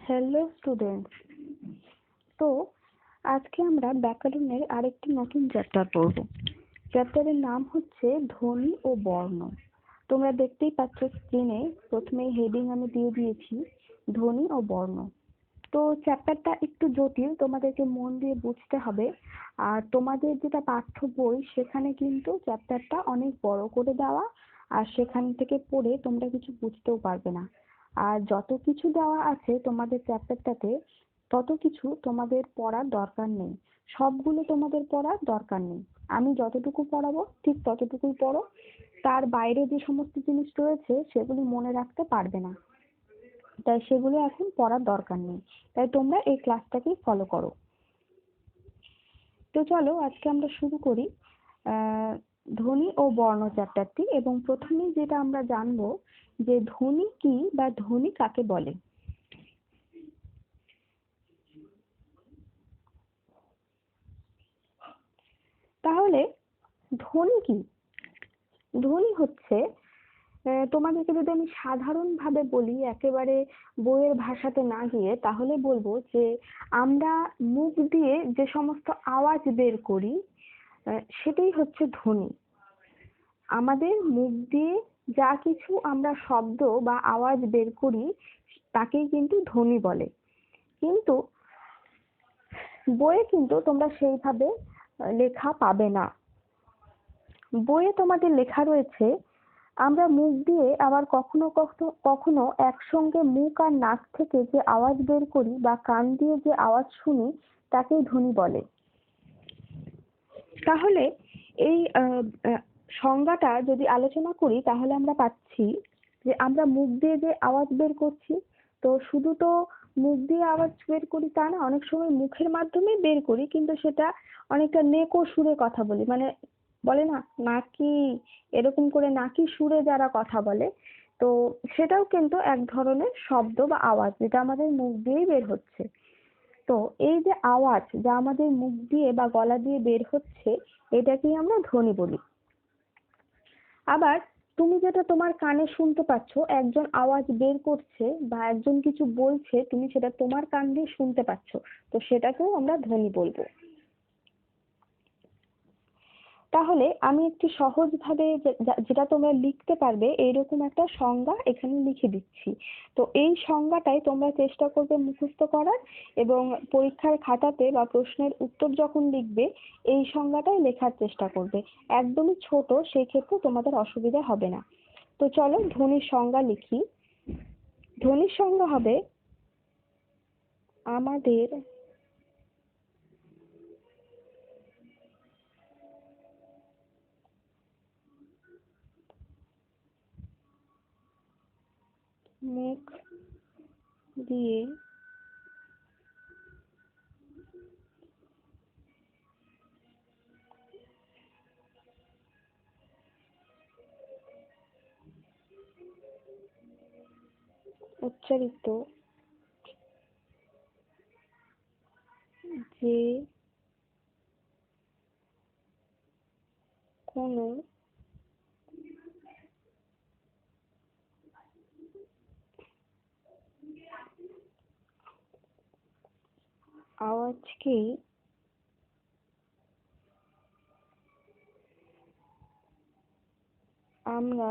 Hello students. তো আজকে আমরা ব্যাকরণের আরেকটি নতুন চ্যাপ্টার পড়ব। চ্যাপ্টারের নাম হচ্ছে ধ্বনি ও বর্ণ। তোমরা দেখতেই পাচ্ছ স্ক্রিনে প্রথমে হেডিং আমি দিয়ে দিয়েছি ধ্বনি ও বর্ণ। তো চ্যাপ্টারটা একটু জটিল, তোমাদেরকে মন দিয়ে বুঝতে হবে। আর তোমাদের যেটা পাঠ্য বই সেখানে কিন্তু চ্যাপ্টারটা অনেক বড় করে দেওয়া, আর সেখান থেকে পড়ে তোমরা কিছু বুঝতেও পারবে না। আর যত কিছু দেওয়া আছে তোমাদের চ্যাপ্টারটাতে তত কিছু তোমাদের পড়ার দরকার নেই। সবগুলো তোমাদের পড়ার দরকার নেই। আমি যতটুকু পড়াবো ঠিক ততটুকুই পড়ো। তার বাইরে যে সমস্ত জিনিস রয়েছে সেগুলি মনে রাখতে পারবে না, তাই সেগুলো এখন পড়ার দরকার নেই। তাই তোমরা এই ক্লাসটাকেই ফলো করো। তো চলো আজকে আমরা শুরু করি ধ্বনি ও বর্ণ চ্যাপ্টারটি। এবং প্রথমেই যেটা আমরা জানবো যে ধ্বনি কি বা ধ্বনি কাকে বলে। তাহলে ধ্বনি কি? ধ্বনি হচ্ছে, তোমাদেরকে যদি আমি সাধারণভাবে বলি, একেবারে বইয়ের ভাষাতে না গিয়ে, তাহলে বলবো যে আমরা মুখ দিয়ে যে সমস্ত আওয়াজ বের করি সেটাই হচ্ছে ধ্বনি। আমাদের মুখ দিয়ে যা কিছু আমরা শব্দ বা আওয়াজ বের করি তাকেই কিন্তু ধ্বনি বলে। কিন্তু বইয়ে কিন্তু তোমরা সেইভাবে লেখা পাবে না। বইয়ে তোমাদের লেখা রয়েছে আমরা মুখ দিয়ে আবার কখনো কখনো কখনো একসঙ্গে মুখ আর নাক থেকে যে আওয়াজ বের করি বা কান দিয়ে যে আওয়াজ শুনি তাকেই ধ্বনি বলে। তাহলে এই সংজ্ঞাটা যদি আলোচনা করি তাহলে আমরা পাচ্ছি যে আমরা মুখ দিয়ে যে আওয়াজ বের করছি, তো শুধু তো মুখ দিয়ে আওয়াজ বের করি তা না, অনেক সময় মুখের মাধ্যমে বের করি, কিন্তু সেটা অনেকটা নেকো সুরে কথা বলি, মানে বলে না নাকি, এরকম করে নাকি সুরে যারা কথা বলে, তো সেটাও কিন্তু এক ধরনের শব্দ বা আওয়াজ যেটা আমাদের মুখ দিয়েই বের হচ্ছে। তো এই যে আওয়াজ যা আমাদের মুখ দিয়ে বা গলা দিয়ে বের হচ্ছে এটাকেই আমরা ধ্বনি বলি। আবার তুমি যেটা তোমার কানে শুনতে পাচ্ছ, একজন আওয়াজ বের করছে বা একজন কিছু বলছে, তুমি সেটা তোমার কান দিয়ে শুনতে পাচ্ছ, তো সেটাকেও আমরা ধ্বনি বলবো। তাহলে আমি একটু সহজ ভাবে যেটা তোমরা লিখতে পারবে এইরকম একটা সংজ্ঞা এখানে লিখে দিচ্ছি। তো এই সংজ্ঞাটাই তোমরা চেষ্টা করবে মুখস্থ করার, এবং পরীক্ষার খাতাতে বা প্রশ্নের উত্তর যখন লিখবে এই সংজ্ঞাটাই লেখার চেষ্টা করবে। একদমই ছোট, সেই ক্ষেত্রে তোমাদের অসুবিধা হবে না। তো চলো ধ্বনির সংজ্ঞা লিখি। ধ্বনির সংজ্ঞা হবে আমাদের মুখ দিয়ে উচ্চারিত যে কোনো আওয়াজকেই আমরা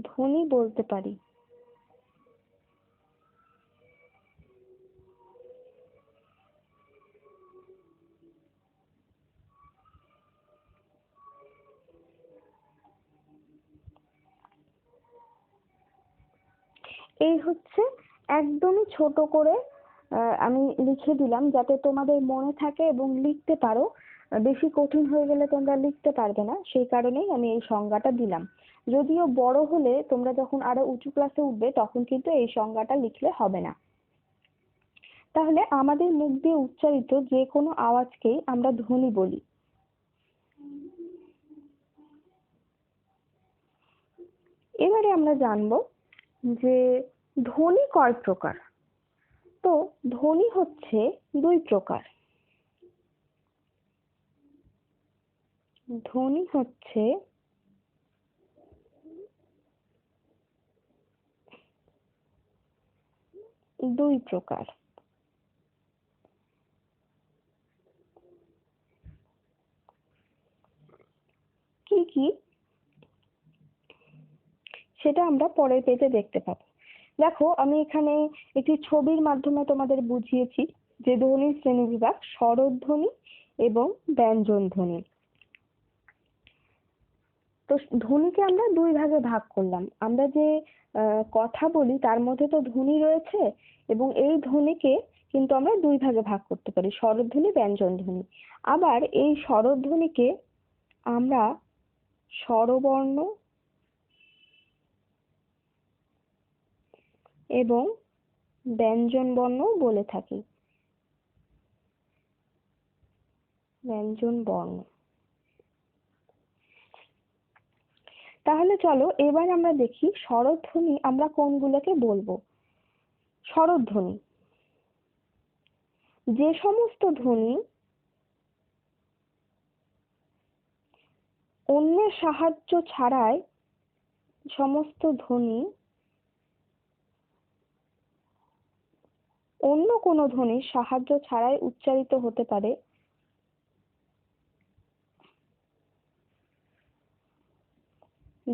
ধ্বনি বলতে পারি। এই হচ্ছে একদমই ছোট করে আমি লিখে দিলাম যাতে তোমাদের মনে থাকে এবং লিখতে পারো। বেশি কঠিন হয়ে গেলে তোমরা লিখতে পারবে না, সেই কারণেই আমি এই সংজ্ঞাটা দিলাম। যদিও বড় হলে তোমরা যখন আরো উঁচু ক্লাসে উঠবে তখন কিন্তু এই সংজ্ঞাটা লিখলে হবে না। তাহলে আমাদের মুখ দিয়ে উচ্চারিত যে কোনো আওয়াজকেই আমরা ধ্বনি বলি। এবারে আমরা জানবো যে ধ্বনি কয় প্রকার। তো ধ্বনি হচ্ছে দুই প্রকার। ধ্বনি হচ্ছে দুই প্রকার। কি কি সেটা আমরা পরের পেজে দেখতে পাবো। দেখো, আমি এখানে একটি ছবির মাধ্যমে তোমাদের বুঝিয়েছি যে ধ্বনির শ্রেণীবিভাগ স্বরধ্বনি এবং ব্যঞ্জন ধ্বনি। তো ধ্বনিকে আমরা দুই ভাগে ভাগ করলাম। আমরা যে কথা বলি তার মধ্যে তো ধ্বনি রয়েছে, এবং এই ধ্বনিকে কিন্তু আমরা দুই ভাগে ভাগ করতে পারি, স্বরধ্বনি, ব্যঞ্জন ধ্বনি। আবার এই স্বরধ্বনিকে আমরা স্বরবর্ণ এবং ব্যঞ্জন বর্ণও বলে থাকি। ব্যঞ্জন বর্ণ। তাহলে চলো এবার আমরা দেখি স্বরধ্বনি আমরা কোনগুলোকে বলবো। স্বরধ্বনি যে সমস্ত ধ্বনি অন্যের সাহায্য ছাড়াই, সমস্ত ধ্বনি অন্য কোনো ধ্বনির সাহায্য ছাড়াই উচ্চারিত হতে পারে,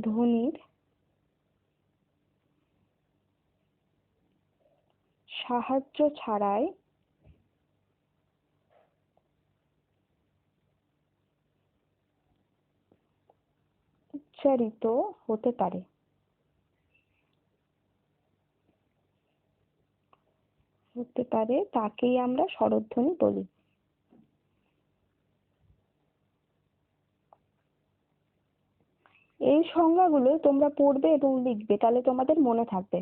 ধ্বনির সাহায্য ছাড়াই উচ্চারিত হতে পারে, তাকেই আমরা স্বরধ্বনি বলি। এই সংজ্ঞাগুলো তোমরা পড়বে এবং লিখবে, তাহলে তোমাদের মনে থাকবে।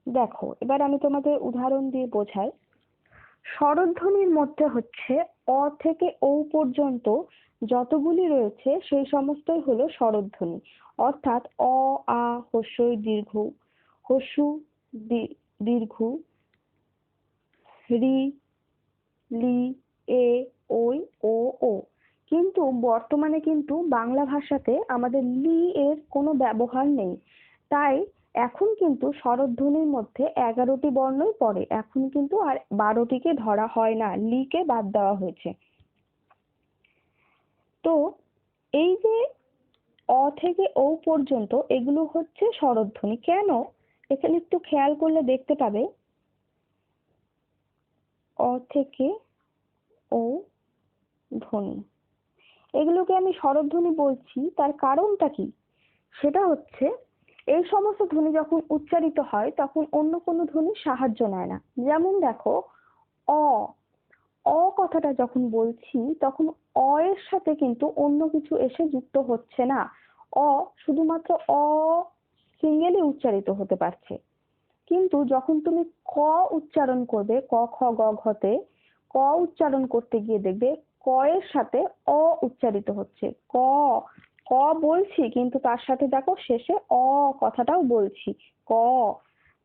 দেখো, এবার আমি তোমাদের উদাহরণ দিয়ে বোঝাই। স্বরধ্বনির মধ্যে হচ্ছে অ থেকে ও পর্যন্ত যতগুলি রয়েছে সেই সমস্তই হলো স্বরধ্বনি। অর্থাৎ অ, আ, হ্রস্বই দীর্ঘ, হ্রস্ব দীর্ঘ, রি, লি, এ, ওই, ও, ও। কিন্তু বর্তমানে কিন্তু বাংলা ভাষাতে আমাদের লি এর কোনো ব্যবহার নেই। তাই এখন কিন্তু স্বরধ্বনির মধ্যে 11টি বর্ণই পড়ে। এখন কিন্তু আর 12টিকে ধরা হয় না, লি কে বাদ দেওয়া হয়েছে। তো এই যে অ থেকে ও পর্যন্ত এগুলো হচ্ছে স্বরধ্বনি। কেন? এখানে একটু খেয়াল করলে দেখতে পাবে অ থেকে ও ধ্বনি, এগুলোকে আমি স্বরধ্বনি বলছি, তার কারণটা কি? সেটা হচ্ছে এই সমস্ত ধ্বনি যখন উচ্চারিত হয় তখন অন্য কোনো ধ্বনির সাহায্য নেয় না। যেমন দেখো, অ, অ কথাটা যখন বলছি তখন অ এর সাথে কিন্তু অন্য কিছু এসে যুক্ত হচ্ছে না। অ শুধুমাত্র অ সিঙ্গেলই উচ্চারিত হতে পারছে। কিন্তু যখন তুমি ক উচ্চারণ করবে, ক খ গ ঘতে, ক উচ্চারণ করতে গিয়ে দেখবে ক এর সাথে অ উচ্চারিত হচ্ছে। ক, ক বলছি কিন্তু তার সাথে দেখো শেষে অ কথাটাও বলছি, ক।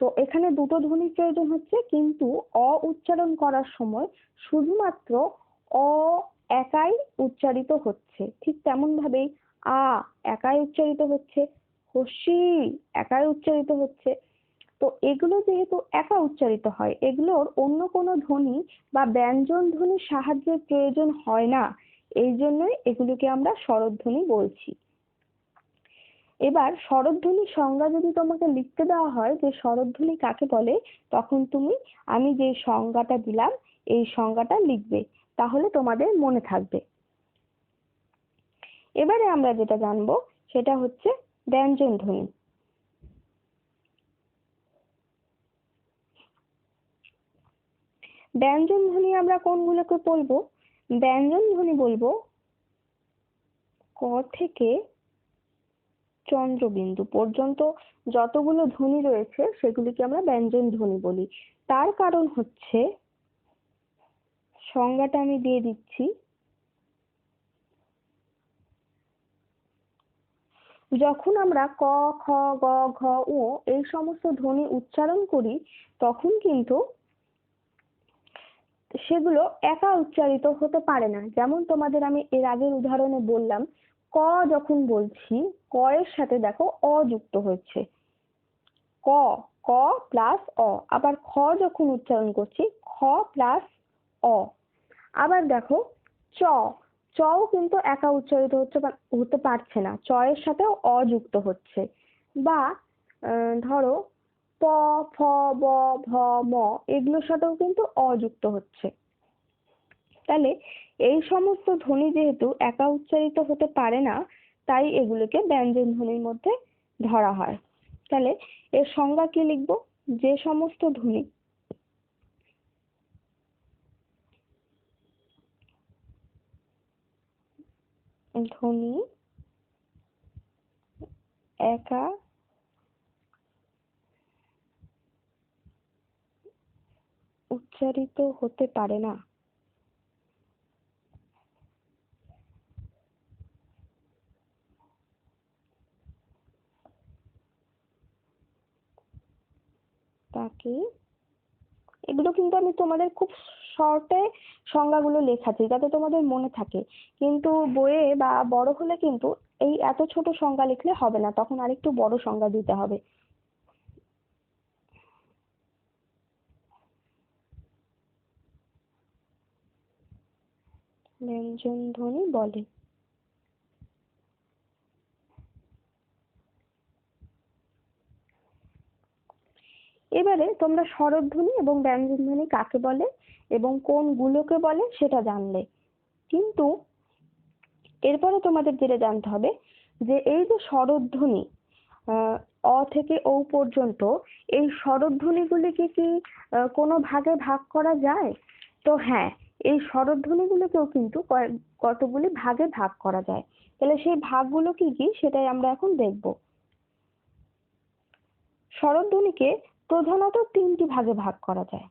তো এখানে দুটো ধ্বনির প্রয়োজন হচ্ছে, কিন্তু অ উচ্চারণ করার সময় শুধুমাত্র অ একাই উচ্চারিত হচ্ছে। ঠিক তেমন ভাবেই আ একাই উচ্চারিত হচ্ছে, হসি একাই উচ্চারিত হচ্ছে। তো এগুলো যেহেতু একা উচ্চারিত হয়, এগুলোর অন্য কোনো ধ্বনি বা ব্যঞ্জন ধ্বনির সাহায্যের প্রয়োজন হয় না। এই জন্যই এগুলোকে আমরা স্বরধ্বনি বলছি। এবার স্বরধ্বনির সংজ্ঞা যদি তোমাকে লিখতে দেওয়া হয় যে স্বরধ্বনি কাকে বলে, তখন তুমি আমি যে সংজ্ঞাটা দিলাম এই সংজ্ঞাটা লিখবে, তাহলে তোমাদের মনে থাকবে। এবারে আমরা যেটা জানবো সেটা হচ্ছে ব্যঞ্জন ধ্বনি। ব্যঞ্জন ধ্বনি আমরা কোনগুলোকে বলবো? ব্যঞ্জন ধ্বনি বলবো ক থেকে চন্দ্রবিন্দু পর্যন্ত যতগুলো ধ্বনি রয়েছে সেগুলিকে আমরা ব্যঞ্জন ধ্বনি বলি। তার কারণ হচ্ছে, সংজ্ঞাটা আমি দিয়ে দিচ্ছি। যখন আমরা ক, খ, গ, ঘ, ও এই সমস্ত ধ্বনি উচ্চারণ করি তখন কিন্তু সেগুলো একা উচ্চারিত হতে পারে না। যেমন তোমাদের আমি এর আগের উদাহরণে বললাম, ক যখন বলছি, ক এর সাথে দেখো অ যুক্ত হচ্ছে, ক, ক প্লাস অ। আবার খ যখন উচ্চারণ করছি, খ প্লাস অ। আবার দেখো চ, চও কিন্তু একা উচ্চারিত হতে পারছে না, চ এর সাথেও অ যুক্ত হচ্ছে। বা ধরো প, ফ, ব, ভ, ম, এগুলোর সাথেও কিন্তু অ যুক্ত হচ্ছে। তাহলে এই সমস্ত ধ্বনি যেহেতু একা উচ্চারিত হতে পারে না, তাই এগুলোকে ব্যঞ্জন ধ্বনির মধ্যে ধরা হয়। তাহলে এর সংজ্ঞা কি লিখবো? যে সমস্ত ধ্বনি ধ্বনি একা উচ্চারিত হতে পারে না, তাকে, এগুলো কিন্তু আমি তোমাদের খুব শর্টে সংজ্ঞাগুলো লেখাচ্ছি যাতে তোমাদের মনে থাকে, কিন্তু বইয়ে বা বড় হলে কিন্তু এই এত ছোট সংজ্ঞা লিখলে হবে না, তখন আরেকটু বড় সংজ্ঞা দিতে হবে। ব্যঞ্জন ধ্বনি বলে। এবারে তোমরা স্বরধ্বনি এবং ব্যঞ্জন ধ্বনি কাকে বলে এবং কোনগুলোকে বলে সেটা জানলে, কিন্তু এরপরে তোমাদের যেটা জানতে হবে যে এই যে স্বরধ্বনি অ থেকে ও পর্যন্ত, এই স্বরধ্বনিগুলিকে কি কোনো ভাগে ভাগ করা যায়? তো হ্যাঁ, এই স্বরধ্বনিগুলোকেও কিন্তু কতগুলি ভাগে ভাগ করা যায়। তাহলে সেই ভাগগুলো কি কি সেটাই আমরা এখন দেখব। স্বরধ্বনিকে প্রধানত তিনটি ভাগে ভাগ করা যায়।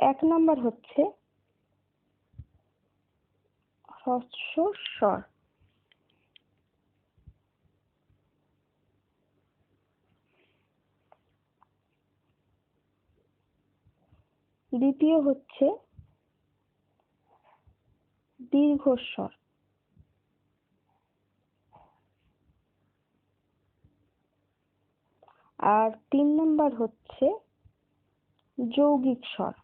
এক নম্বর হচ্ছে হ্রস্ব স্বর, দ্বিতীয় হচ্ছে দীর্ঘস্বর, আর 3 নম্বর হচ্ছে যৌগিক স্বর।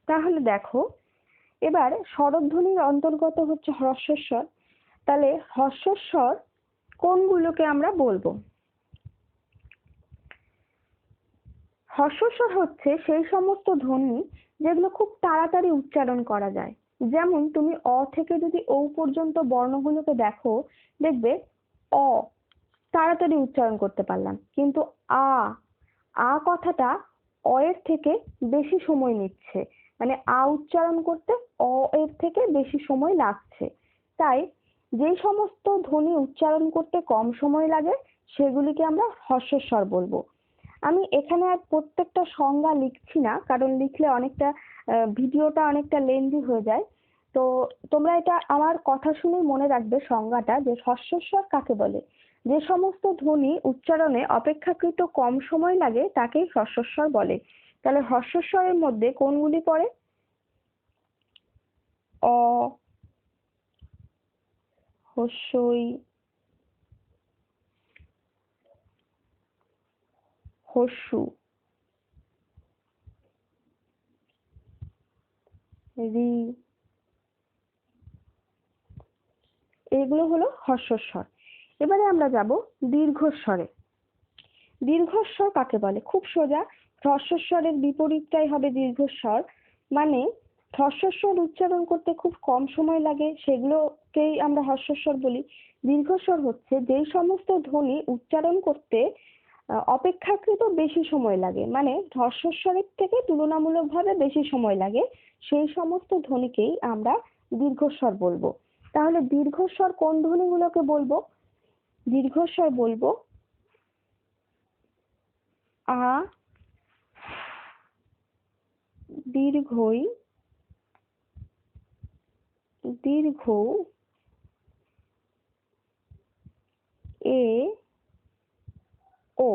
তাহলে দেখো, এবার স্বরধ্বনির অন্তর্গত হচ্ছে হ্রস্বস্বর। তাহলে হ্রস্বস্বর কোনগুলোকে আমরা বলবো? হ্রস্বস্বর হচ্ছে সেই সমস্ত ধ্বনি যেগুলো খুব তাড়াতাড়ি উচ্চারণ করা যায়। যেমন তুমি অ থেকে যদি ও পর্যন্ত বর্ণগুলোকে দেখো, দেখবে অ তাড়াতাড়ি উচ্চারণ করতে পারলাম, কিন্তু আ, আ কথাটা অ এর থেকে বেশি সময় নিচ্ছে, মানে আ উচ্চারণ করতে অ এর থেকে বেশি সময় লাগছে। তাই যে সমস্ত ধ্বনি উচ্চারণ করতে কম সময় লাগে সেগুলিকে আমরা হ্রস্বস্বর বলবো। আমি এখানে আর প্রত্যেকটা সংজ্ঞা লিখছি না, কারণ লিখলে অনেকটা ভিডিওটা অনেকটা লেন্দি হয়ে যায়। তো তোমরা এটা আমার কথা শুনে মনে রাখবে সংজ্ঞাটা, যে হ্রস্বস্বর কাকে বলে। যে সমস্ত ধ্বনি উচ্চারণে অপেক্ষাকৃত কম সময় লাগে তাকেই হ্রস্বস্বর বলে। তাহলে হ্রস্বস্বরের মধ্যে কোনগুলি পড়ে? অ, হস্যই, হস্যু, রি, এগুলো হলো হ্রস্বস্বর। এবারে আমরা যাব দীর্ঘস্বরে। দীর্ঘস্বর কাকে বলে? খুব সোজা, হ্রস্বস্বরের বিপরীতটাই হবে দীর্ঘস্বর। মানে হ্রস্বস্বর উচ্চারণ করতে খুব কম সময় লাগে সেগুলোকেই আমরা হ্রস্বস্বর বলি। দীর্ঘস্বর হচ্ছে যেই সমস্ত ধ্বনি উচ্চারণ করতে অপেক্ষাকৃত বেশি সময় লাগে, মানে হ্রস্বস্বরের থেকে তুলনামূলকভাবে বেশি সময় লাগে, সেই সমস্ত ধ্বনিকেই আমরা দীর্ঘস্বর বলবো। তাহলে দীর্ঘস্বর কোন ধ্বনিগুলোকে বলবো? দীর্ঘস্বর বলবো আ, দীর্ঘই, দীর্ঘ, এ ও।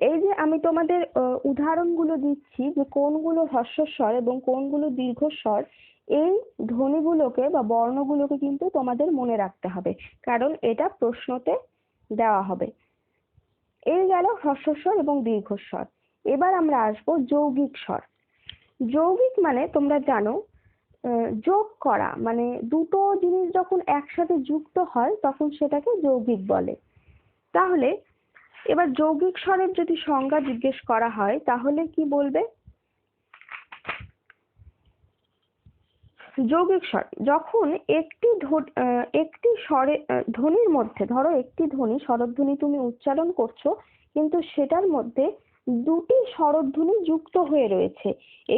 এই যে আমি তোমাদের উদাহরণগুলো দিচ্ছি যে কোনগুলো হ্রস্বস্বর এবং কোনগুলো দীর্ঘস্বর, এই ধ্বনিগুলোকে বা বর্ণগুলোকে কিন্তু তোমাদের মনে রাখতে হবে, কারণ এটা প্রশ্নতে দেওয়া হবে। এই গেল হ্রস্বস্বর এবং দীর্ঘস্বর। এবার আমরা আসবো যৌগিক স্বর। যৌগিক মানে তোমরা জানো যোগ করা, মানে দুটো জিনিস যখন একসাথে যুক্ত হয় তখন সেটাকে যৌগিক বলে। তাহলে এবার যৌগিক স্বরের যদি সংজ্ঞা জিজ্ঞেস করা হয় তাহলে কি বলবে? যৌগিক স্বর যখন একটি স্বরে ধ্বনির মধ্যে, ধরো একটি ধ্বনি স্বরধ্বনি তুমি উচ্চারণ করছো কিন্তু সেটার মধ্যে দুটি স্বরধ্বনি যুক্ত হয়ে রয়েছে,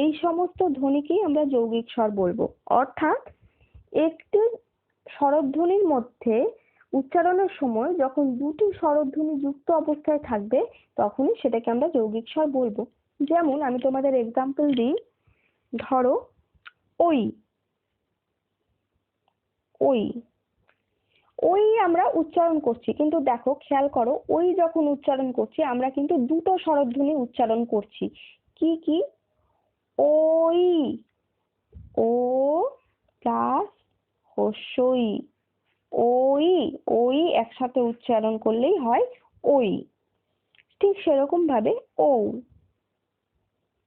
এই সমস্ত ধ্বনিকেই আমরা যৌগিক স্বর বলবো। অর্থাৎ একটি স্বরধ্বনির মধ্যে উচ্চারণের সময় যখন দুটি স্বরধ্বনি যুক্ত অবস্থায় থাকবে তখনই সেটাকে আমরা যৌগিক স্বর বলবো। যেমন আমি তোমাদের এক্সাম্পল দিই, ধরো ওই, ওই, ওই আমরা উচ্চারণ করছি, কিন্তু দেখো খেয়াল করো ওই যখন উচ্চারণ করছি আমরা কিন্তু দুটো স্বরধ্বনি উচ্চারণ করছি। কি কি? ওই, ও প্লাস হস্যই, ওই, ওই একসাথে উচ্চারণ করলেই হয় ওই। ঠিক সেরকম ভাবে ও,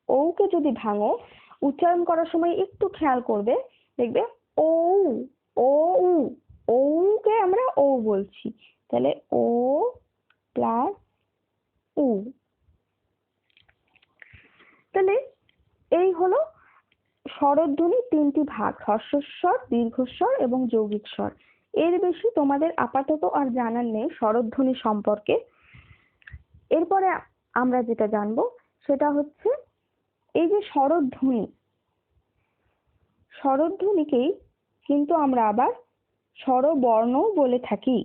ওকে যদি ভাঙো উচ্চারণ করার সময় একটু খেয়াল করবে, দেখবে ও, ও, ওকে আমরা ও বলছি, তাহলে ও প্লাস উ। তাহলে এই হলো স্বরধ্বনি তিনটি ভাগ, হ্রস্বস্বর, দীর্ঘস্বর এবং যৌগিক স্বর। এর বেশি তোমাদের আপাতত আর জানার নেই স্বরধ্বনি সম্পর্কে। এরপরে আমরা যেটা জানবো সেটা হচ্ছে এই যে স্বরধ্বনি, স্বরধ্বনিকেই কিন্তু আমরা আবার স্বরবর্ণও বলে থাকি।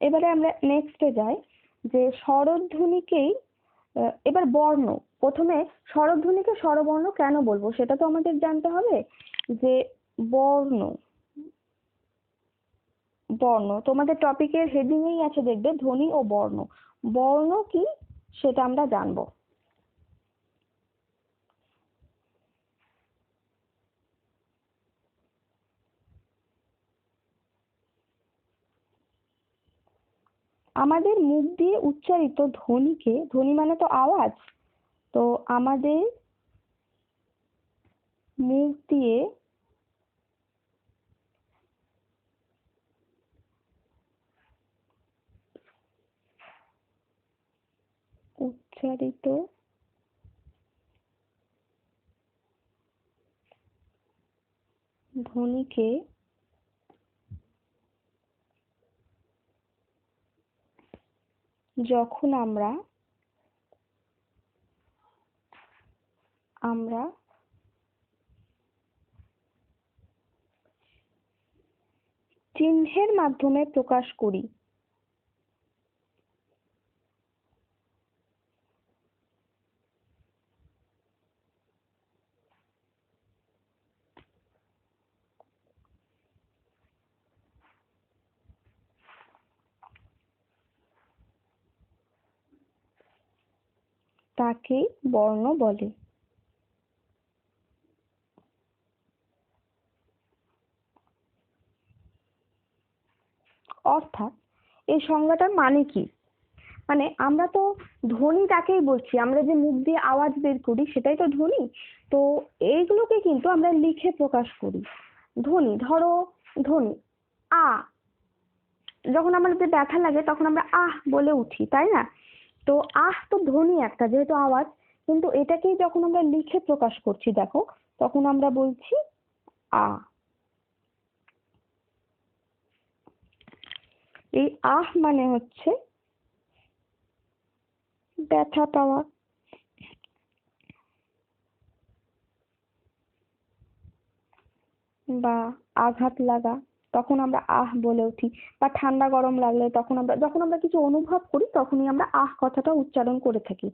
এবারে আমরা নেক্সটে যাই যে স্বরধ্বনিকেই এবার বর্ণ। প্রথমে স্বরধ্বনিকে স্বরবর্ণ কেন বলবো সেটা তো আমাদের জানতে হবে। যে বর্ণ, বর্ণ তোমাদের টপিকের হেডিংয়েই আছে দেখবে ধ্বনি ও বর্ণ। বর্ণ কি সেটা আমরা জানবো। আমাদের মুখ দিয়ে উচ্চারিত ধ্বনিকে, ধ্বনি মানে তো আওয়াজ, তো আমাদের মুখ দিয়ে উচ্চারিত ধ্বনিকে যখন আমরা চিহ্নের মাধ্যমে প্রকাশ করি, তাকেই বর্ণ বলে। অর্থাৎ এই সংজ্ঞাটার মানে কি? মানে আমরা তো ধ্বনি তাকেই বলছি, আমরা যে মুখ দিয়ে আওয়াজ বের করি সেটাই তো ধ্বনি। তো এইগুলোকে কিন্তু আমরা লিখে প্রকাশ করি। ধ্বনি, ধরো ধ্বনি আ, যখন আমাদের ব্যথা লাগে তখন আমরা আহ বলে উঠি, তাই না? তো আহ তো ধ্বনি একটা, যেহেতু আওয়াজ, কিন্তু এটাকেই যখন আমরা লিখে প্রকাশ করছি দেখো তখন আমরা বলছি আ। এই আহ মানে হচ্ছে ব্যথা পাওয়া বা আঘাত লাগা, তখন আমরা আহ বলে উঠি। বা ঠান্ডা গরম লাগলে তখন আমরা, যখন আমরা কিছু অনুভব করি তখনই আমরা আহ কথাটা উচ্চারণ করে থাকি।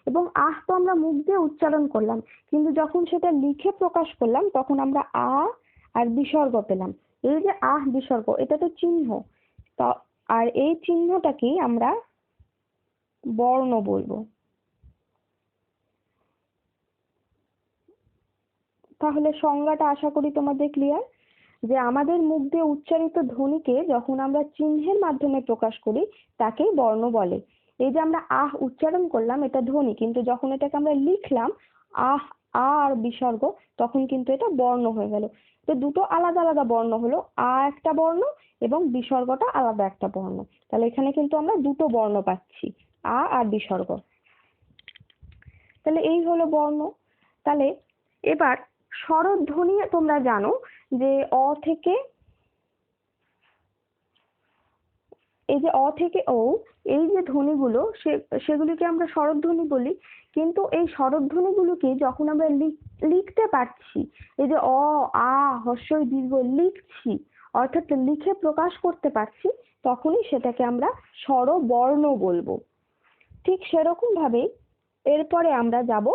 এবং আহ তো আমরা মুখ দিয়ে উচ্চারণ করলাম, কিন্তু যখন সেটা লিখে প্রকাশ করলাম তখন আমরা আ আর বিসর্গ পেলাম। এই যে আহ বিসর্গ, এটা তো চিহ্ন, তো আর এই চিহ্নটাকেই আমরা বর্ণ বলবো। তাহলে সংজ্ঞাটা আশা করি তোমাদের ক্লিয়ার, যে আমাদের মুখ দিয়ে উচ্চারিত ধ্বনিকে যখন আমরা চিহ্নের মাধ্যমে প্রকাশ করি তাকেই বর্ণ বলে। এই যে আমরা আহ উচ্চারণ করলাম, এটা ধ্বনি, কিন্তু যখন এটাকে আমরা লিখলাম আহ আর বিসর্গ, তখন কিন্তু এটা বর্ণ হয়ে গেল। তো দুটো আলাদা আলাদা বর্ণ হলো, আ একটা বর্ণ এবং বিসর্গটা আলাদা একটা বর্ণ। তাহলে এখানে কিন্তু আমরা দুটো বর্ণ পাচ্ছি, আ আর বিসর্গ। তাহলে এই হলো বর্ণ। তাহলে এবার স্বরধ্বনি তোমরা জানো যে অ থেকে, এই যে অ থেকে ও, এই যে ধ্বনিগুলো সেগুলিকে আমরা স্বরধ্বনি বলি। কিন্তু এই স্বরধ্বনিগুলোকে যখন আমরা লিখতে পারছি, এই যে অ আ হ্রস্ব ই দীর্ঘ লিখছি, অর্থাৎ লিখে প্রকাশ করতে পারছি, তখনই সেটাকে আমরা স্বরবর্ণ বলবো। ঠিক সেরকম ভাবেই এরপরে আমরা যাব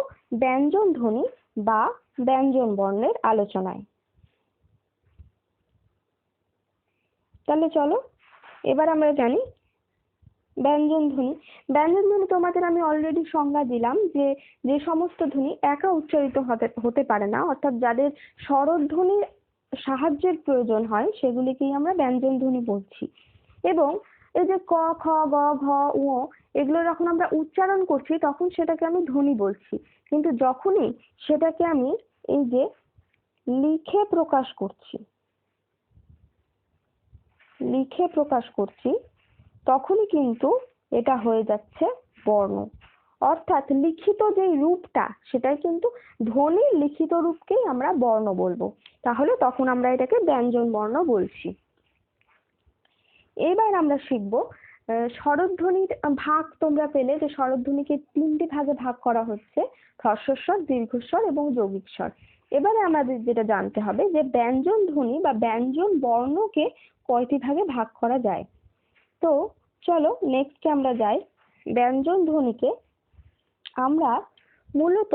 ব্যঞ্জন ধ্বনি বা ব্যঞ্জন বর্ণের আলোচনায়। তাহলে চলো এবার আমরা জানি ব্যঞ্জন ধ্বনি। ব্যঞ্জন ধ্বনি তোমাদের আমি অলরেডি সংজ্ঞা দিলাম, যে যে সমস্ত ধ্বনি একা উচ্চারিত হতে পারে না, অর্থাৎ যাদের স্বরধ্বনির সাহায্যের প্রয়োজন হয় সেগুলিকেই আমরা ব্যঞ্জন ধ্বনি বলছি। এবং এই যে ক খ গ ঘ ঙ, এগুলো যখন আমরা উচ্চারণ করছি তখন সেটাকে আমি ধ্বনি বলছি, কিন্তু যখনই সেটাকে আমি এই যে লিখে প্রকাশ করছি তখনই কিন্তু এটা হয়ে যাচ্ছে বর্ণ। অর্থাৎ লিখিত যে রূপটা, সেটাই কিন্তু ধ্বনির লিখিত রূপকেই আমরা বর্ণ বলবো। তাহলে তখন আমরা এটাকে ব্যঞ্জন বর্ণ বলছি। এবার আমরা শিখবো স্বরধ্বনির ভাগ। তোমরা পেলে যে স্বরধ্বনিকে তিনটি ভাগে ভাগ করা হচ্ছে, হ্রস্বস্বর, দীর্ঘস্বর এবং যৌগিক স্বর। এবারে আমাদের যেটা জানতে হবে যে ব্যঞ্জন ধ্বনি বা ব্যঞ্জন বর্ণকে কয়টি ভাগে ভাগ করা যায়। তো চলো নেক্সটে আমরা যাই। ব্যঞ্জন ধ্বনিকে আমরা মূলত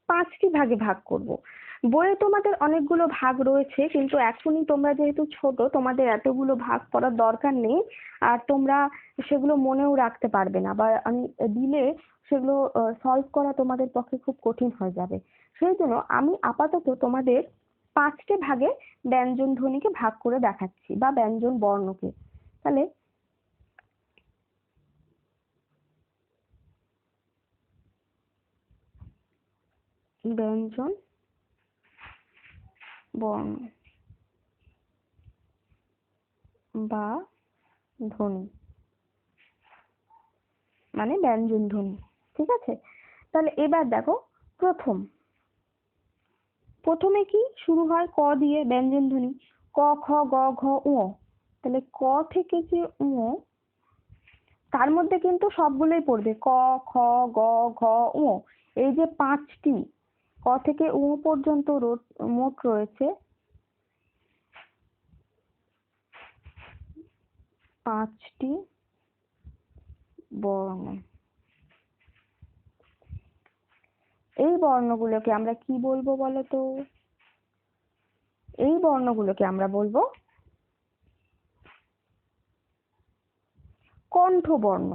5টি ভাগে ভাগ করব। বইয়ে তোমাদের অনেকগুলো ভাগ রয়েছে, কিন্তু এখনই তোমরা যেহেতু ছোট, তোমাদের এতগুলো ভাগ করার দরকার নেই, আর তোমরা সেগুলো মনেও রাখতে পারবে না, বা আমি দিলে সেগুলো সলভ করা তোমাদের পক্ষে খুব কঠিন হয়ে যাবে। সেই জন্য আমি আপাতত তোমাদের 5টে ভাগে ব্যঞ্জন ধ্বনিকে ভাগ করে দেখাচ্ছি, বা ব্যঞ্জন বর্ণকে। তাহলে ব্যঞ্জন বর্ণ বা ধ্বনি মানে ব্যঞ্জন ধ্বনি, ঠিক আছে? তাহলে এবার দেখো, প্রথমে কি শুরু হয়? ক দিয়ে ব্যঞ্জন ধ্বনি, ক খ গ ঘ ঙ। তাহলে ক থেকে যে ঙ, তার মধ্যে কিন্তু সবগুলোই পড়বে, ক খ গ ঘ ঙ। এই যে 5টি, ক থেকে ঙ পর্যন্ত মোট রয়েছে 5টি বর্ণ। এই বর্ণগুলোকে আমরা কি বলবো বলতো? এই বর্ণগুলোকে আমরা বলবো কণ্ঠবর্ণ।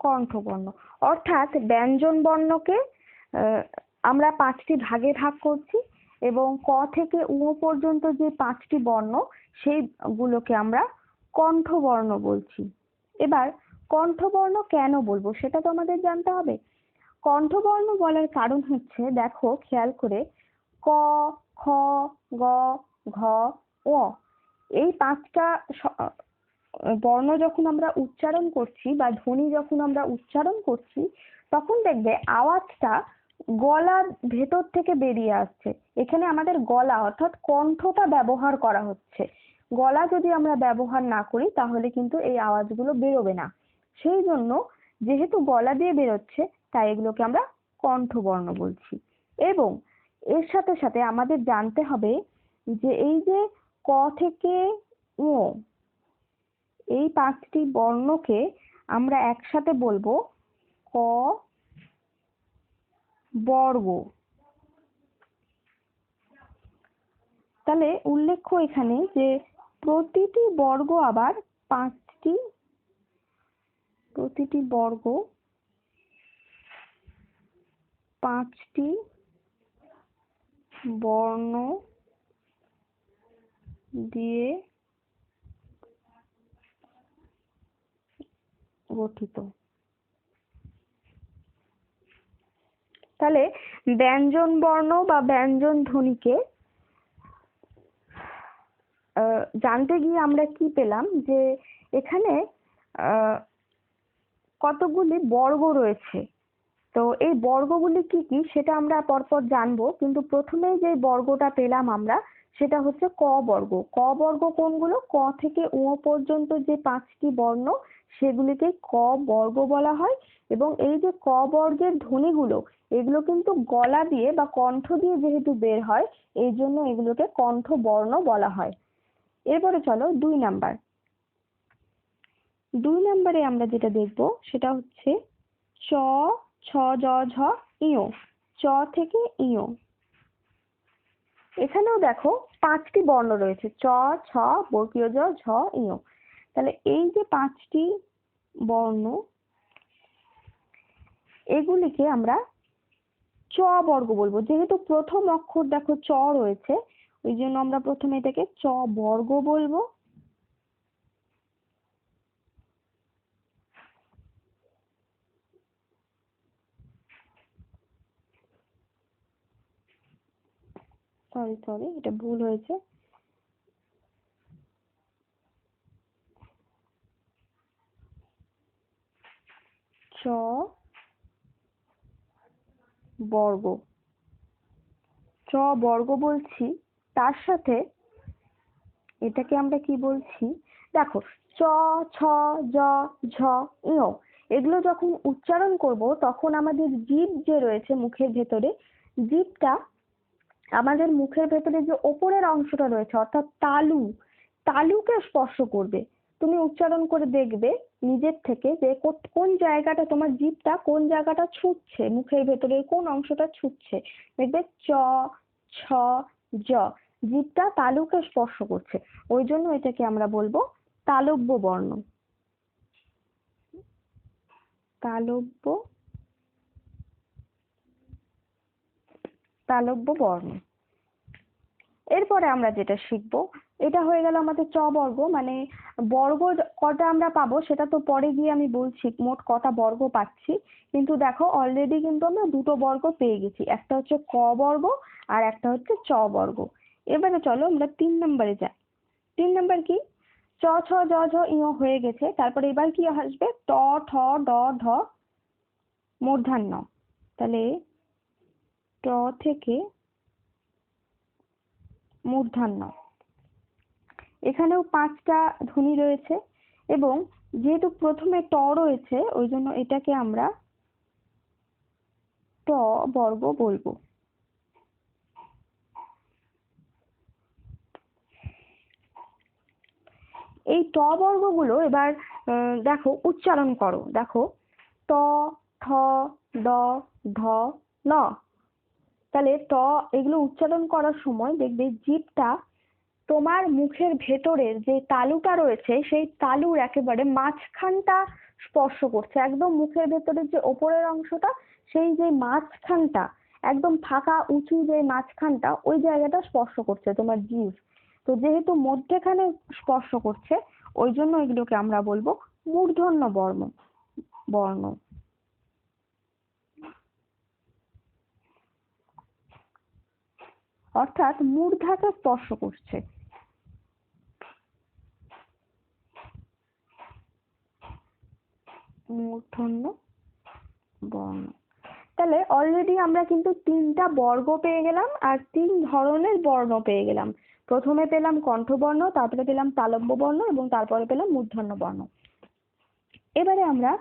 কণ্ঠবর্ণ অর্থাৎ ব্যঞ্জন বর্ণকে আমরা 5টি ভাগে ভাগ করছি, এবং ক থেকে উ পর্যন্ত যে 5টি বর্ণ, সেইগুলোকে আমরা কণ্ঠবর্ণ বলছি। এবার কণ্ঠবর্ণ কেন বলবো সেটা তো আমাদের জানতে হবে। কণ্ঠবর্ণ বলার কারণ হচ্ছে, দেখো খেয়াল করে, ক খ গ ঘ ঙ, এই 5টা বর্ণ যখন আমরা উচ্চারণ করছি বা ধ্বনি যখন আমরা উচ্চারণ করছি, তখন দেখবে আওয়াজটা গলার ভেতর থেকে বেরিয়ে আসছে। এখানে আমাদের গলা অর্থাৎ কণ্ঠটা ব্যবহার করা হচ্ছে। গলা যদি আমরা ব্যবহার না করি তাহলে কিন্তু এই আওয়াজগুলো বেরোবে না। সেই জন্য যেহেতু গলা দিয়ে বেরোচ্ছে, তাই এগুলোকে আমরা কণ্ঠবর্ণ বলছি। এবং এর সাথে সাথে আমাদের জানতে হবে যে এই যে ক থেকে ঙ, এই 5টি বর্ণকে আমরা একসাথে বলবো ক বর্গ। তাহলে উল্লেখ্য এখানে যে প্রতিটি বর্গ আবার প্রতিটি বর্গ 5টি বর্ণ দিয়ে গঠিত। তাহলে ব্যঞ্জন বর্ণ বা ব্যঞ্জন ধ্বনিকে জানতে গিয়ে আমরা কি পেলাম যে এখানে কতগুলি বর্গ রয়েছে। তো এই বর্গগুলি কি কি সেটা আমরা পরপর জানবো, কিন্তু প্রথমেই যে বর্গটা পেলাম আমরা সেটা হচ্ছে ক বর্গ। ক বর্গ কোনগুলো? ক থেকে উ পর্যন্ত যে 5টি বর্ণ সেগুলিকে ক বর্গ বলা হয়। এবং এই যে ক বর্গের ধ্বনিগুলো এগুলো কিন্তু গলা দিয়ে বা কণ্ঠ দিয়ে যেহেতু বের হয় এই জন্য এগুলোকে কণ্ঠ বর্ণ বলা হয়। এরপরে চলো 2 নাম্বারে আমরা যেটা দেখবো সেটা হচ্ছে চ ছ জ ঝ ইয়। চ থেকে ইয় এখানেও দেখো 5টি বর্ণ রয়েছে, চ ছ বর্গীয় জ ঝ ইয়। তাহলে এই যে 5টি বর্ণ এগুলিকে আমরা চ বর্গ বলবো। যেহেতু প্রথম অক্ষর দেখো চ রয়েছে ওই জন্য আমরা প্রথমে এটাকে চ বর্গ বলবো। সরি এটা ভুল হয়েছে। চ বর্গ, চ বর্গ বলছি, তার সাথে এটাকে আমরা কি বলছি দেখো চ ছ জ ঝ ইয় এগুলো যখন উচ্চারণ করব তখন আমাদের জিভ যে রয়েছে মুখের ভেতরে, জিভটা আমাদের মুখের ভেতরে যে ওপরের অংশটা রয়েছে অর্থাৎ তালুকে স্পর্শ করবে। তুমি উচ্চারণ করে দেখবে নিজের থেকে যে কোন জায়গাটা তোমার জিভটা কোন জায়গাটা ছুটছে, মুখের ভেতরে কোন অংশটা ছুটছে। দেখবে চ ছ জ জিভটা তালুকে স্পর্শ করছে, ওই জন্য এটাকে আমরা বলবো তালব্য বর্ণ। তালব্য বর্ণ। এরপরে আমরা যেটা শিখবো এটা হয়ে গেল আমাদের চ বর্গ, মানে বর্গ কটা আমরা পাবো সেটা তো পরে গিয়ে আমি বলছি মোট কটা বর্গ পাচ্ছি। কিন্তু দেখো অলরেডি কিন্তু আমরা 2টো বর্গ পেয়ে গেছি, একটা হচ্ছে ক বর্গ আর একটা হচ্ছে চ বর্গ। এবারে চলো আমরা 3 নম্বরে যাই। 3 নম্বর কি? চ ছ জ ঝ ইয় হয়ে গেছে, তারপরে এবার কি আসবে? ট ঠ ড ঢ মূর্ধন্য। তাহলে ট থেকে মূর্ধন্য এখানেও 5টা ধ্বনি রয়েছে এবং যেহেতু প্রথমে ট রয়েছে ওই জন্য এটাকে আমরা ট বর্গ বলবো। এই ট বর্গগুলো এবার দেখো উচ্চারণ করো। দেখো ট ঠ ড ঢ ন। তাহলে ট এগুলো উচ্চারণ করার সময় দেখবে জিভটা তোমার মুখের ভেতরের যে তালুটা রয়েছে সেই তালুর একেবারে মাঝখানটা স্পর্শ করছে। একদম মুখের ভেতরের যে ওপরের অংশটা সেই যে মাঝখানটা একদম ফাঁকা উঁচু যে মাঝখানটা ওই জায়গাটা স্পর্শ করছে তোমার জিভ। তো যেহেতু মধ্যেখানে স্পর্শ করছে ওই জন্য এগুলোকে আমরা বলবো মূর্ধন্য বর্ণ। অর্থাৎ মূর্ধাকে স্পর্শ করছে। মূর্ধন্য বর্ণ। তাহলে অলরেডি আমরা কিন্তু 3টা বর্গ পেয়ে গেলাম আর 3 ধরনের বর্ণ পেয়ে গেলাম। প্রথমে পেলাম কণ্ঠবর্ণ, তারপরে পেলাম তালব্য বর্ণ এবং তারপরে পেলাম মূর্ধন্য বর্ণ। এবারে আমরা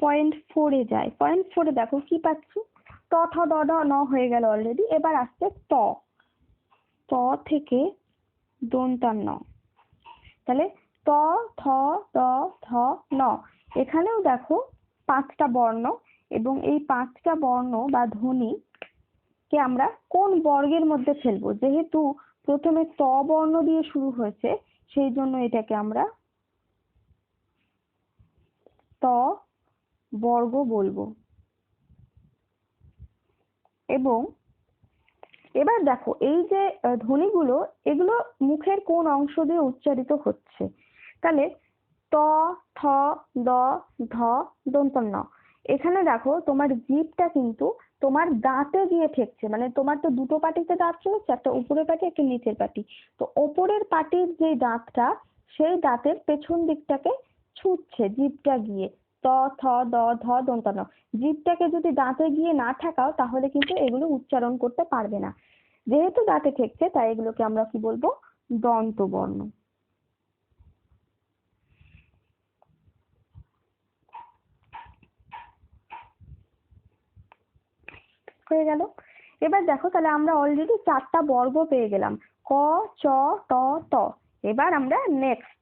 পয়েন্ট 4-এ যাই। পয়েন্ট 4-এ দেখো কি পাচ্ছি? ট ঠ ড ঢ ন হয়ে গেল অলরেডি। এবার আসছে ত। ত থেকে দন্তান্ন। তাহলে ত থ দ ধ ন। এখানেও দেখো 5টা বর্ণ, এবং এই 5টা বর্ণ বা ধ্বনি কে আমরা কোন বর্গের মধ্যে ফেলবো? যেহেতু প্রথমে ত বর্ণ দিয়ে শুরু হয়েছে, সেই জন্য এটাকে আমরা ত বর্গ বলবো। এবং এবার দেখো এই যে ধ্বনিগুলো, এগুলো মুখের কোন অংশ দিয়ে উচ্চারিত হচ্ছে? তাহলে ত, থ, দ, ধ, দন্ত্য ন। এখানে দেখো তোমার জিভটা কিন্তু তোমার দাঁতে গিয়ে ঠেকছে, মানে তোমার তো দুটো পাটিতে দাঁত রয়েছে, একটা উপরের পাটি একটা নিচের পাটি। তো ওপরের পাটির যে দাঁতটা, সেই দাঁতের পেছন দিকটাকে ছুঁচ্ছে জিভটা গিয়ে। ত, থ, দ, ধ, দন্ত্য ন। জিভটাকে যদি দাঁতে গিয়ে না ঠেকাও তাহলে কিন্তু এগুলো উচ্চারণ করতে পারবে না। যেহেতু দাঁতে ঠেকছে তাই এগুলোকে আমরা কি বলবো? দন্ত বর্ণ। হয়ে গেল। এবার দেখো তাহলে আমরা অলরেডি 4টা বর্গ পেয়ে গেলাম, ক, চ, ট, ত। এবার আমরা নেক্সট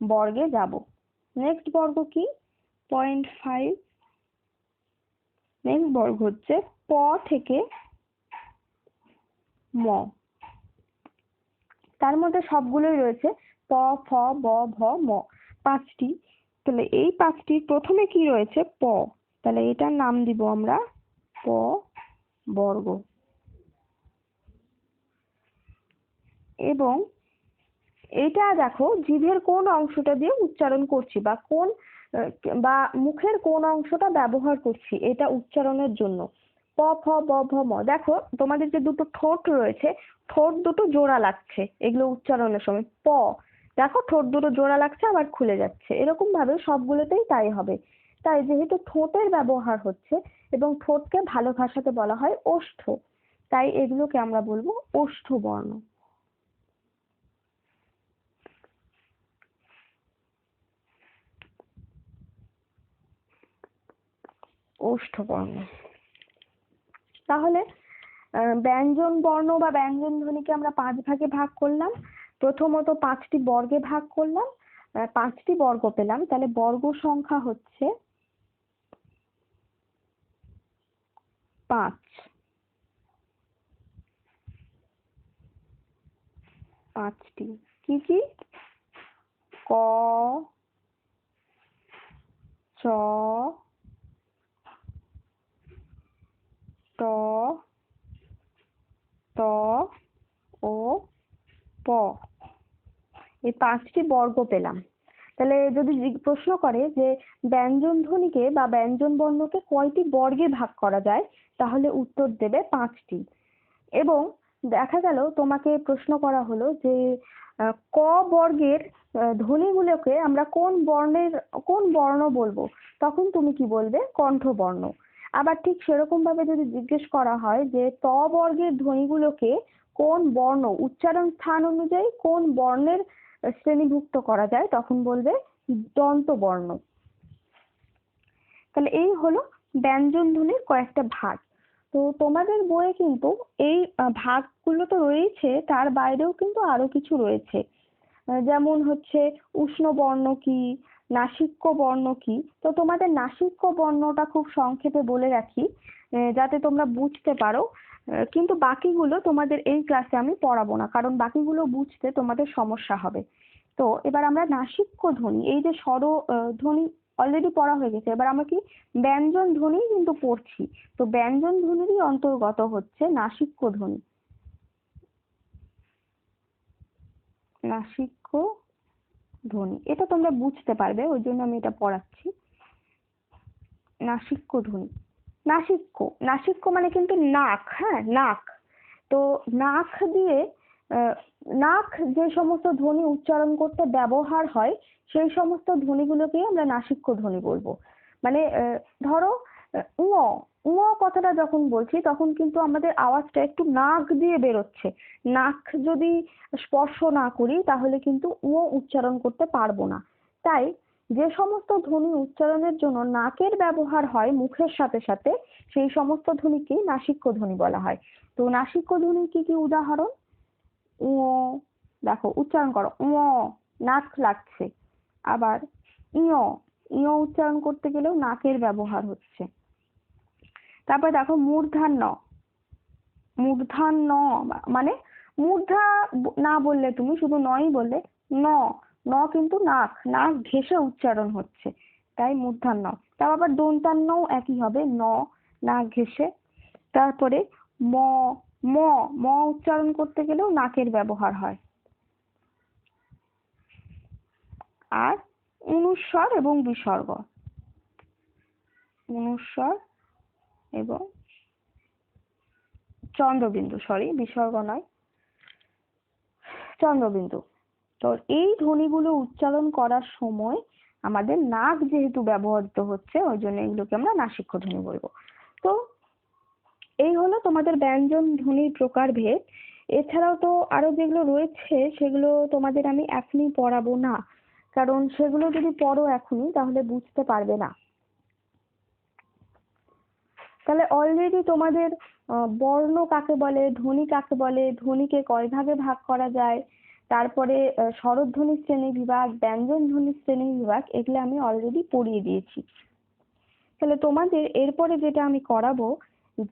বর্গে যাব। নেক্সট বর্গ কি? 0.5। নেক্সট বর্গ হচ্ছে প থেকে ম। তার মধ্যে সবগুলোই রয়েছে প, ফ, ব, ভ, ম, 5টি। তাহলে এই 5টির প্রথমে কি রয়েছে? প। তাহলে এটার নাম দিব আমরা প বর্গ। এবং এটা দেখো জিভের কোন অংশটা দিয়ে উচ্চারণ করছি, বা কোন বা মুখের কোন অংশটা ব্যবহার করছি এটা উচ্চারণের জন্য। প, ফ, ব, ভ, ম। দেখো তোমাদের যে দুটো ঠোঁট রয়েছে, ঠোঁট দুটো জোড়া লাগছে এগুলো উচ্চারণের সময়। প, দেখো ঠোঁট দুটো জোড়া লাগছে আবার খুলে যাচ্ছে, এরকম ভাবে সবগুলোতেই তাই হবে। তাই যেহেতু ঠোঁটের ব্যবহার হচ্ছে এবং ঠোঁটকে ভালো ভাষাতে বলা হয় ওষ্ঠ, তাই এগুলোকে আমরা বলবো ওষ্ঠ বর্ণ। ওষ্ঠ বর্ণ। তাহলে ব্যঞ্জন বর্ণ বা ব্যঞ্জন ধ্বনিকে আমরা 5 ভাগে ভাগ করলাম। প্রথমত 5টি বর্গে ভাগ করলাম, 5টি বর্গ পেলাম। তাহলে বর্গ সংখ্যা হচ্ছে 5। 5টি কি কি? ক, চ, ট, ত ও প। এই 5টি বর্গ পেলাম। তাহলে যদি প্রশ্ন করে যে ব্যঞ্জন ধ্বনিকে বা ব্যঞ্জন বর্ণকে কয়টি বর্গে ভাগ করা যায়, তাহলে উত্তর দেবে 5টি। এবং দেখা গেল তোমাকে প্রশ্ন করা হলো যে ক বর্গের ধ্বনিগুলোকে আমরা কোন বর্ণ বলবো, তখন তুমি কি বলবে? কণ্ঠবর্ণ। আবার ঠিক সেরকম ভাবে যদি জিজ্ঞেস করা হয় যে ত বর্গের ধ্বনিগুলোকে কোন বর্ণ উচ্চারণ স্থান অনুযায়ী কোন বর্ণের শ্রেণীভুক্ত করা যায়, তখন বলবে দন্ত বর্ণ। তাহলে এই হলো ব্যঞ্জন ধ্বনির কয়েকটা ভাগ। তো তোমাদের বইয়ে কিন্তু এই ভাগগুলো তো রয়েছে, তার বাইরেও কিন্তু আরো কিছু রয়েছে। যেমন হচ্ছে উষ্ণ বর্ণ কি, নাসিক্য বর্ণ কি। তো তোমাদের নাসিক্য বর্ণটা খুব সংক্ষেপে বলে রাখি যাতে তোমরা বুঝতে পারো। কিন্তু বাকিগুলো তোমাদের এই ক্লাসে আমি পড়াবো না, কারণ বাকিগুলো বুঝতে তোমাদের সমস্যা হবে। তো এবার আমরা নাসিক্য ধ্বনি, এই যে স্বর ধ্বনি অলরেডি পড়া হয়ে গেছে, এবার আমরা কি ব্যঞ্জন ধ্বনি কিন্তু পড়ছি। তো ব্যঞ্জন ধ্বনিরই অন্তর্গত হচ্ছে নাসিক্য ধ্বনি। নাসিক্য ধ্বনি এটা তোমরা বুঝতে পারবে, ওই জন্য আমি এটা পড়াচ্ছি। নাসিক্য ধ্বনি, নাসিক্য, নাসিক্য মানে কিন্তু নাক। হ্যাঁ, নাক। তো নাক দিয়ে নাক যে সমস্ত ধ্বনি উচ্চারণ করতে ব্যবহার হয়, সেই সমস্ত ধ্বনিগুলোকে আমরা নাসিক্য ধ্বনি বলবো। মানে ধরো ঙ, ঙ কথাটা যখন বলছি তখন কিন্তু আমাদের আওয়াজটা একটু নাক দিয়ে বেরোচ্ছে। নাক যদি স্পর্শ না করি তাহলে কিন্তু ঙ উচ্চারণ করতে পারবো না। তাই যে সমস্ত ধ্বনি উচ্চারণের জন্য নাকের ব্যবহার হয় মুখের সাথে সাথে, সেই সমস্ত ধ্বনিকেই নাসিক্য ধ্বনি বলা হয়। তো নাসিক্য ধ্বনির কি কি উদাহরণ? ঙ, দেখো উচ্চারণ করো ঙ, নাক লাগছে। আবার ঞ, ইয় উচ্চারণ করতে গেলেও নাকের ব্যবহার হচ্ছে। তারপর দেখো মূর্ধন্য, মূর্ধন্য মানে মূর্ধা না বললে তুমি শুধু নই বললে ন, ন কিন্তু নাক, নাক ঘেঁষে উচ্চারণ হচ্ছে, তাই মূর্ধন্য। তারপর আবার দন্তান্নও একই হবে, ন, নাক ঘেঁষে। তারপরে ম, ম, ম উচ্চারণ করতে গেলেও নাকের ব্যবহার হয়। আর অনুস্বর এবং বিসর্গ, অনুস্বর এবং চন্দ্রবিন্দু, বিসর্গ নয়, চন্দ্রবিন্দু। তো এই ধ্বনিগুলো উচ্চারণ করার সময় আমাদের নাক যেহেতু ব্যবহৃত হচ্ছে, ওই জন্য এগুলোকে আমরা নাসিক্য ধ্বনি বলবো। তো এই হলো তোমাদের ব্যঞ্জন ধ্বনির প্রকারভেদ। এছাড়াও তো আরো যেগুলো রয়েছে সেগুলো তোমাদের আমি এখনই পড়াবো না, কারণ সেগুলো যদি পড়ো এখনই তাহলে বুঝতে পারবে না। তাহলে অলরেডি তোমাদের বর্ণ কাকে বলে, ধ্বনি কাকে বলে, ধ্বনিকে কয় ভাগে ভাগ করা যায়, তারপরে স্বরধ্বনি শ্রেণী বিভাগ, ব্যঞ্জন ধ্বনি শ্রেণী বিভাগ, এগুলো আমি অলরেডি পড়িয়ে দিয়েছি। তাহলে তোমাদের এরপরে যেটা আমি করাবো,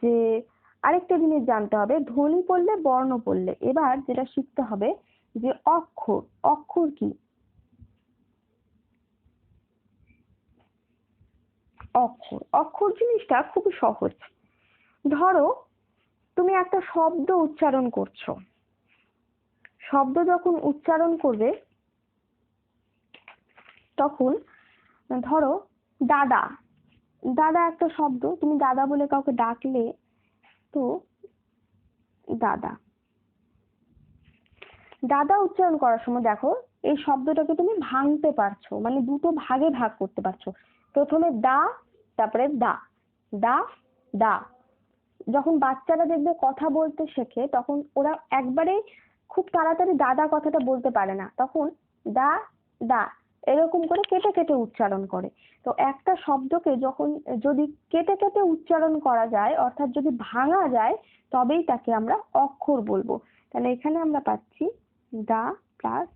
যে আরেকটা জিনিস জানতে হবে, ধ্বনি পড়লে বর্ণ পড়লে এবার যেটা শিখতে হবে যে অক্ষর, অক্ষর কি? অক্ষর, অক্ষর জিনিসটা খুবই সহজ। ধরো তুমি একটা শব্দ উচ্চারণ করছো, শব্দ যখন উচ্চারণ করবে তখন ধরো দাদা, দাদা একটা শব্দ, তুমি দাদা বলে কাউকে ডাকলে, তো দাদা, দাদা উচ্চারণ করার সময় দেখো এই শব্দটাকে তুমি ভাঙতে পারছো, মানে দুটো ভাগে ভাগ করতে পারছো। প্রথমে দা, তারপরে দা, দা, দা। যখন বাচ্চারা দেখবে কথা বলতে শেখে তখন ওরা একবারে খুব তাড়াতাড়ি দাদা কথাটা বলতে পারে না, তখন দা, দা এরকম করে কেটে কেটে উচ্চারণ করে। তো একটা শব্দকে যখন যদি কেটে কেটে উচ্চারণ করা যায়, অর্থাৎ যদি ভাঙা যায়, তবেই তাকে আমরা অক্ষর বলবো। তাহলে এখানে আমরা পাচ্ছি দা প্লাস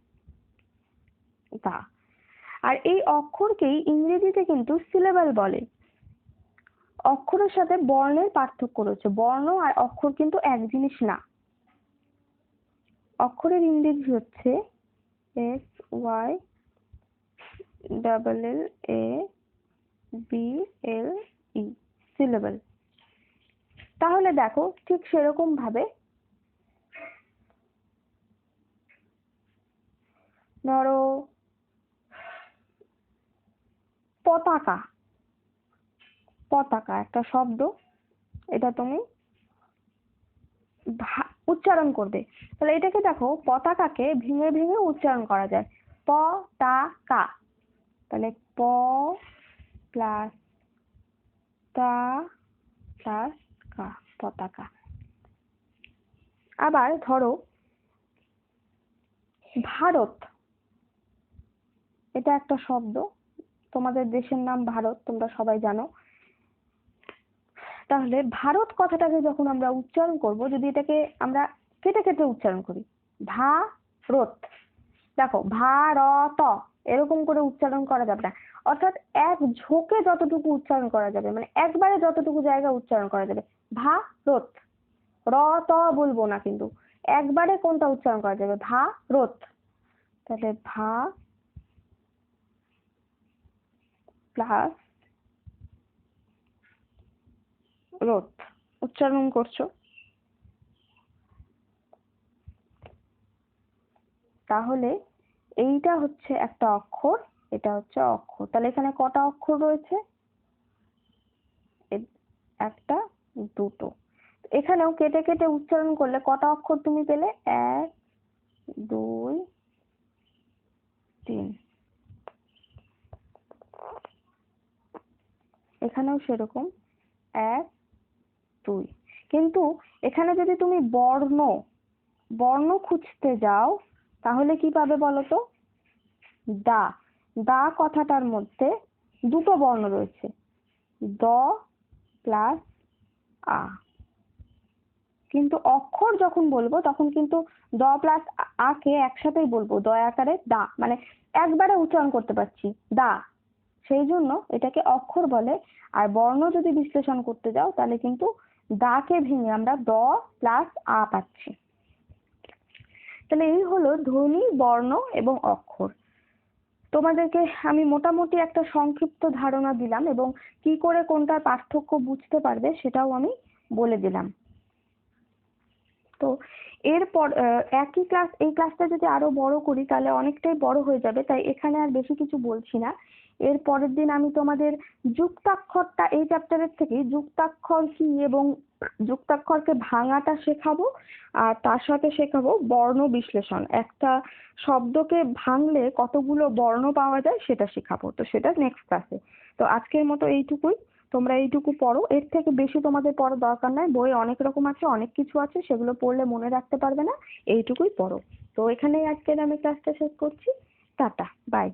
দা। আর এই অক্ষরকেই ইংরেজিতে কিন্তু সিলেবল বলে। অক্ষরের সাথে বর্ণের পার্থক্য রয়েছে, বর্ণ আর অক্ষর কিন্তু এক জিনিস না। অক্ষরের ইংরেজি হচ্ছে S Y double L A B L E, syllable. তাহলে দেখো ঠিক সেরকম ভাবে ধরো পতাকা, পতাকা একটা শব্দ, এটা তুমি উচ্চারণ করবে, তাহলে এটাকে দেখো পতাকাকে ভেঙে ভেঙে উচ্চারণ করা যায়, প তা কা। তাহলে প প্লাস তা প্লাস কা, পতাকা। আবার ধরো ভারত, এটা একটা শব্দ, তোমাদের দেশের নাম ভারত, তোমরা সবাই জানো। তাহলে ভারত কথাটাকে যখন আমরা উচ্চারণ করব, যদি এটাকে আমরা কেটে কেটে উচ্চারণ করি, ভারত, দেখো ভারত এরকম করে উচ্চারণ করা যাবে না, অর্থাৎ এক ঝোঁকে যতটুকু উচ্চারণ করা যাবে, মানে একবারে যতটুকু জায়গা উচ্চারণ করা যাবে, ভারত, র ত বলবো না, কিন্তু একবারে কোনটা উচ্চারণ করা যাবে, ভারত। তাহলে ভা প্লাস রোত উচ্চারণ করছো, তাহলে এইটা হচ্ছে একটা অক্ষর, এটা হচ্ছে অক্ষর। তাহলে এখানে কটা অক্ষর রয়েছে, একটা, দুটো। এখানেও কেটে কেটে উচ্চারণ করলে কটা অক্ষর তুমি পেলে, এক, দুই, তিন। এখানেও সেরকম এক, দুই। কিন্তু এখানে যদি তুমি বর্ণ, বর্ণ খুঁজতে যাও তাহলে কি পাবে বলতো, দা, দা কথাটার মধ্যে দুটো বর্ণ রয়েছে, দ প্লাস আ। কিন্তু অক্ষর যখন বলবো তখন কিন্তু দ প্লাস আ কে একসাথেই বলবো, দ আকারে দা, মানে একবারে উচ্চারণ করতে পারছি দা, সেই জন্য এটাকে অক্ষর বলে। আর বর্ণ যদি বিশ্লেষণ করতে যাও তাহলে কিন্তু দাকে ভেঙে আমরা দ প্লাস আ পাচ্ছি। তাহলে এই হলো ধ্বনি, বর্ণ এবং অক্ষর। তোমাদেরকে আমি মোটামুটি একটা সংক্ষিপ্ত ধারণা দিলাম এবং কি করে কোনটার পার্থক্য বুঝতে পারবে সেটাও আমি বলে দিলাম। তো এরপর একই ক্লাস, এই ক্লাসটা যদি আরো বড় করি তাহলে অনেকটাই বড় হয়ে যাবে, তাই এখানে আর বেশি কিছু বলছি না। এর পরের দিন আমি তোমাদের যুক্তাক্ষরটা, এই চ্যাপ্টারের থেকে যুক্তাক্ষর কি এবং যুক্তাক্ষরকে ভাঙাটা শেখাবো, আর তার সাথে শেখাবো বর্ণ বিশ্লেষণ। একটা শব্দকে ভাঙলে কতগুলো বর্ণ পাওয়া যায় সেটা শেখাবো। তো সেটা নেক্সট ক্লাসে। তো আজকের মতো এইটুকুই। তোমরা এইটুকু পড়ো, এর থেকে বেশি তোমাদের পড়ার দরকার নাই। বই অনেক রকম আছে, অনেক কিছু আছে, সেগুলো পড়লে মনে রাখতে পারবে না। এইটুকুই পড়ো। তো এখানেই আজকের আমি ক্লাসটা শেষ করছি। Tata, by.